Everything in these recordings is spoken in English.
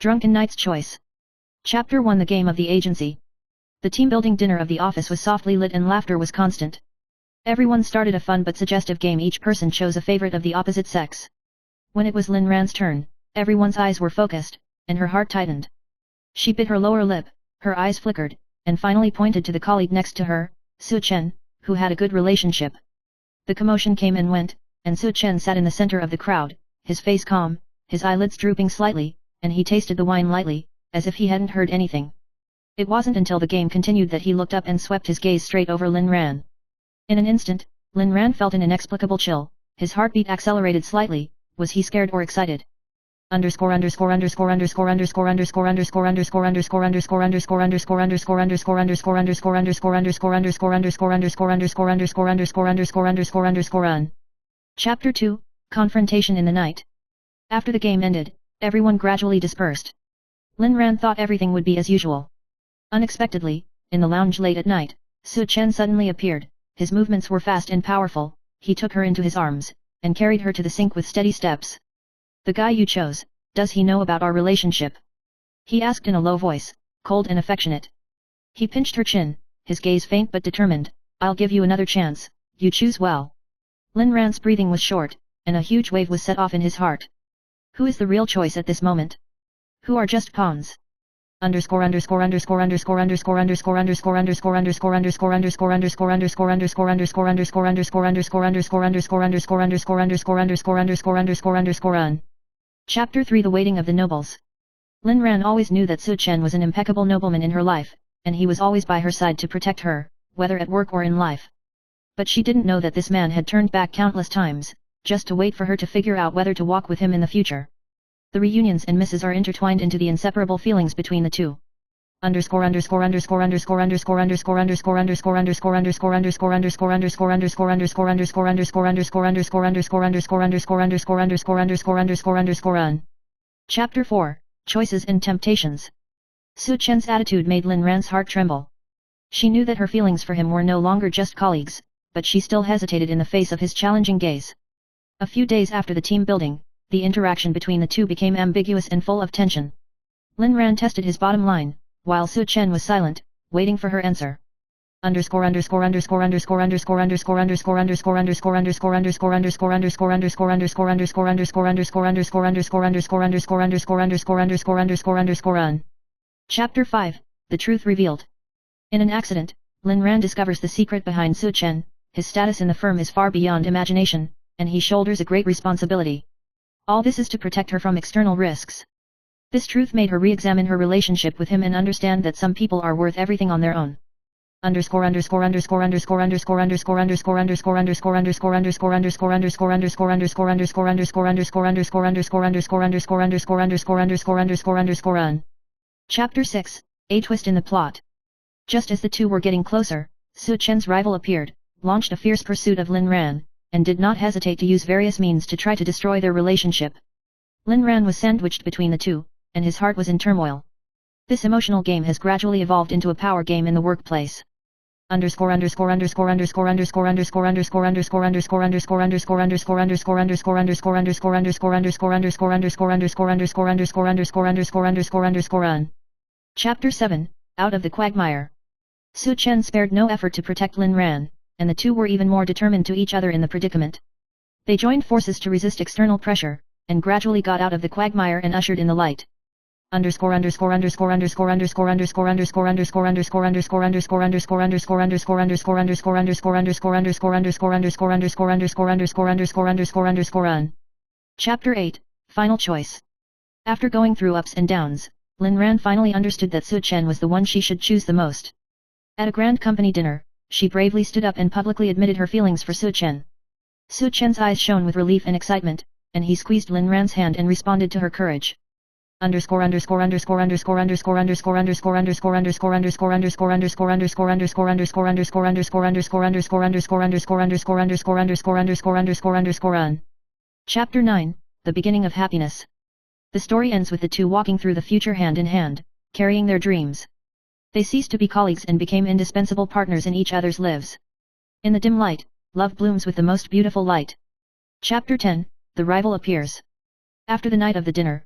Drunken Knight's Choice. Chapter 1 The Game of the Agency. The team-building dinner of the office was softly lit and laughter was constant. Everyone started a fun but suggestive game. Each person chose a favorite of the opposite sex. When it was Lin Ran's turn, everyone's eyes were focused, and her heart tightened. She bit her lower lip, her eyes flickered, and finally pointed to the colleague next to her, Su Chen, who had a good relationship. The commotion came and went, and Su Chen sat in the center of the crowd, his face calm, his eyelids drooping slightly, and he tasted the wine lightly, as if he hadn't heard anything. It wasn't until the game continued that he looked up and swept his gaze straight over Lin Ran. In an instant, Lin Ran felt an inexplicable chill, his heartbeat accelerated slightly. Was he scared or excited? Chapter 2, Confrontation in the Night. After the game ended, everyone gradually dispersed. Lin Ran thought everything would be as usual. Unexpectedly, in the lounge late at night, Su Chen suddenly appeared. His movements were fast and powerful. He took her into his arms, and carried her to the sink with steady steps. "The guy you chose, does he know about our relationship?" he asked in a low voice, cold and affectionate. He pinched her chin, his gaze faint but determined. "I'll give you another chance, you choose well." Lin Ran's breathing was short, and a huge wave was set off in his heart. Who is the real choice at this moment? Who are just pawns? Chapter 3 The Waiting of the Nobles. Lin Ran always knew that Su Chen was an impeccable nobleman in her life, and he was always by her side to protect her, whether at work or in life. But she didn't know that this man had turned back countless times, just to wait for her to figure out whether to walk with him in the future. The reunions and misses are intertwined into the inseparable feelings between the two. Chapter 4, Choices and Temptations. Su Chen's attitude made Lin Ran's heart tremble. She knew that her feelings for him were no longer just colleagues, but she still hesitated in the face of his challenging gaze. A few days after the team building, the interaction between the two became ambiguous and full of tension. Lin Ran tested his bottom line, while Su Chen was silent, waiting for her answer. Chapter 5, The Truth Revealed. In an accident, Lin Ran discovers the secret behind Su Chen. His status in the firm is far beyond imagination, and he shoulders a great responsibility. All this is to protect her from external risks. This truth made her re-examine her relationship with him and understand that some people are worth everything on their own. Chapter 6, A Twist in the Plot. Just as the two were getting closer, Su Chen's rival appeared, launched a fierce pursuit of Lin Ran, and did not hesitate to use various means to try to destroy their relationship. Lin Ran was sandwiched between the two, and his heart was in turmoil. This emotional game has gradually evolved into a power game in the workplace. Chapter 7, Out of the Quagmire. Su Chen spared no effort to protect Lin Ran, and the two were even more determined to each other in the predicament. They joined forces to resist external pressure, and gradually got out of the quagmire and ushered in the light. Chapter 8, Final Choice. After going through ups and downs, Lin Ran finally understood that Su Chen was the one she should choose the most. At a grand company dinner, she bravely stood up and publicly admitted her feelings for Su Chen. Su Chen's eyes shone with relief and excitement, and he squeezed Lin Ran's hand and responded to her courage. Chapter 9, The Beginning of Happiness. The story ends with the two walking through the future hand in hand, carrying their dreams. They ceased to be colleagues and became indispensable partners in each other's lives. In the dim light, love blooms with the most beautiful light. Chapter 10, The Rival Appears. After the night of the dinner,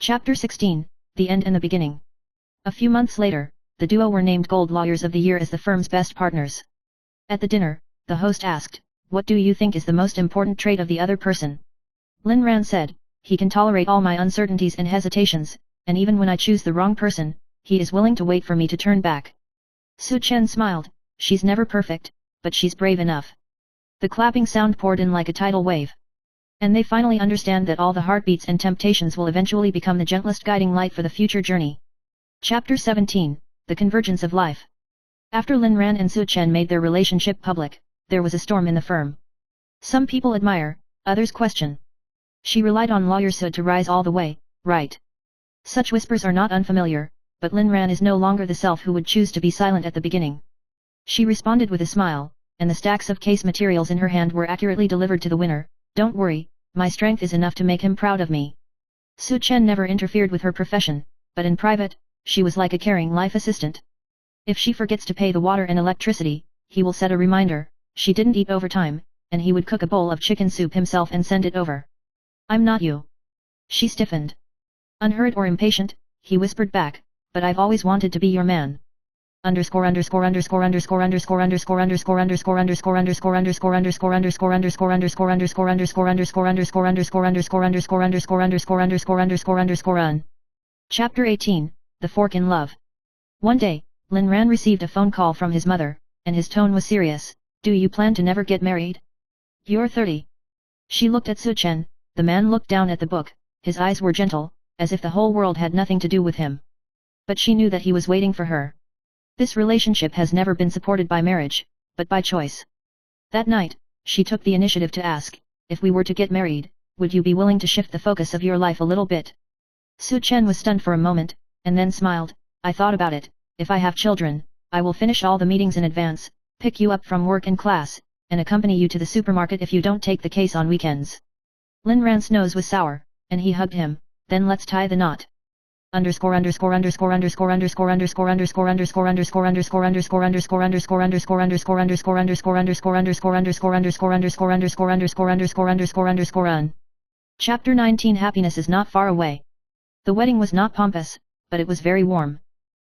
Chapter 16, The End and the Beginning. A few months later, the duo were named Gold Lawyers of the Year as the firm's best partners. At the dinner, the host asked, "What do you think is the most important trait of the other person?" Lin Ran said, "He can tolerate all my uncertainties and hesitations, and even when I choose the wrong person, he is willing to wait for me to turn back." Su Chen smiled, "She's never perfect, but she's brave enough." The clapping sound poured in like a tidal wave. And they finally understand that all the heartbeats and temptations will eventually become the gentlest guiding light for the future journey. Chapter 17, The Convergence of Life. After Lin Ran and Su Chen made their relationship public, there was a storm in the firm. Some people admire, others question. She relied on lawyer Su to rise all the way, right? Such whispers are not unfamiliar, but Lin Ran is no longer the self who would choose to be silent at the beginning. She responded with a smile, and the stacks of case materials in her hand were accurately delivered to the winner. "Don't worry, my strength is enough to make him proud of me." Su Chen never interfered with her profession, but in private, she was like a caring life assistant. If she forgets to pay the water and electricity, he will set a reminder. She didn't eat overtime, and he would cook a bowl of chicken soup himself and send it over. "I'm not you." She stiffened. Unhurried or impatient, he whispered back, "But I've always wanted to be your man." Chapter 18, The Fork in Love. One day, Lin Ran received a phone call from his mother, and his tone was serious. "Do you plan to never get married? You're 30. She looked at Su Chen. The man looked down at the book. His eyes were gentle, as if the whole world had nothing to do with him. But she knew that he was waiting for her. This relationship has never been supported by marriage, but by choice. That night, she took the initiative to ask, "If we were to get married, would you be willing to shift the focus of your life a little bit?" Su Chen was stunned for a moment, and then smiled. "I thought about it. If I have children, I will finish all the meetings in advance, pick you up from work and class, and accompany you to the supermarket if you don't take the case on weekends." Lin Ran's nose was sour, and he hugged him. "Then let's tie the knot." Chapter 19, Happiness is not far away. The wedding was not pompous, but it was very warm.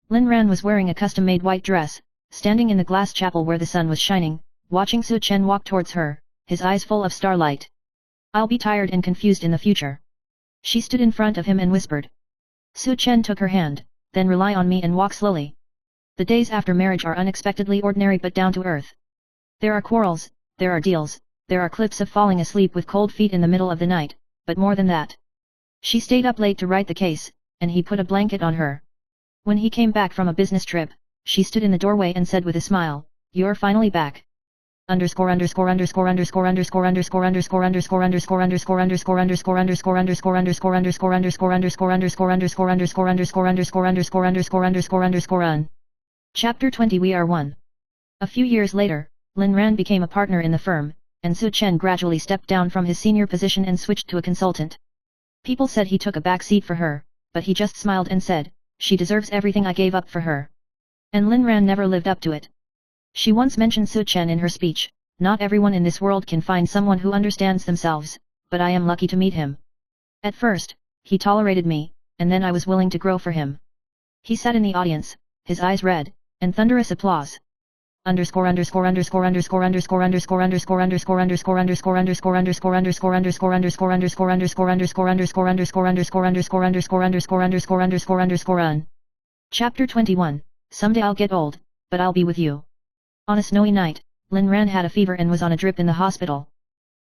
Lin Ran was wearing a custom-made white dress, standing in the glass chapel where the sun was shining, watching Su Chen walk towards her, his eyes full of starlight. "I'll be tired and confused in the future." She stood in front of him and whispered. Su Chen took her hand, "Then rely on me and walk slowly." The days after marriage are unexpectedly ordinary but down to earth. There are quarrels, there are deals, there are clips of falling asleep with cold feet in the middle of the night, but more than that. She stayed up late to write the case, and he put a blanket on her. When he came back from a business trip, she stood in the doorway and said with a smile, "You're finally back." Chapter 20, We Are One. A few years later, Lin Ran became a partner in the firm, and Su Chen gradually stepped down from his senior position and switched to a consultant. People said he took a back seat for her, but he just smiled and said, "She deserves everything I gave up for her." And Lin Ran never lived up to it. She once mentioned Su Chen in her speech, "Not everyone in this world can find someone who understands themselves, but I am lucky to meet him. At first, he tolerated me, and then I was willing to grow for him." He sat in the audience, his eyes red, and thunderous applause. Chapter 21, Someday I'll get old, but I'll be with you. On a snowy night, Lin Ran had a fever and was on a drip in the hospital.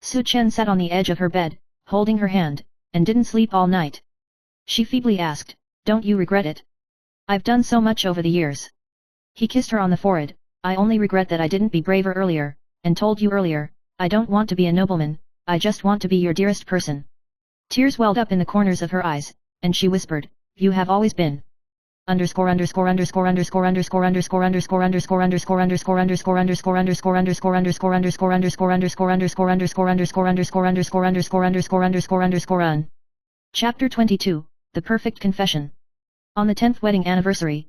Su Chen sat on the edge of her bed, holding her hand, and didn't sleep all night. She feebly asked, "Don't you regret it? I've done so much over the years." He kissed her on the forehead. "I only regret that I didn't be braver earlier, and told you earlier, I don't want to be a nobleman, I just want to be your dearest person." Tears welled up in the corners of her eyes, and she whispered, "You have always been." Chapter 22, The Perfect Confession. On the 10th wedding anniversary,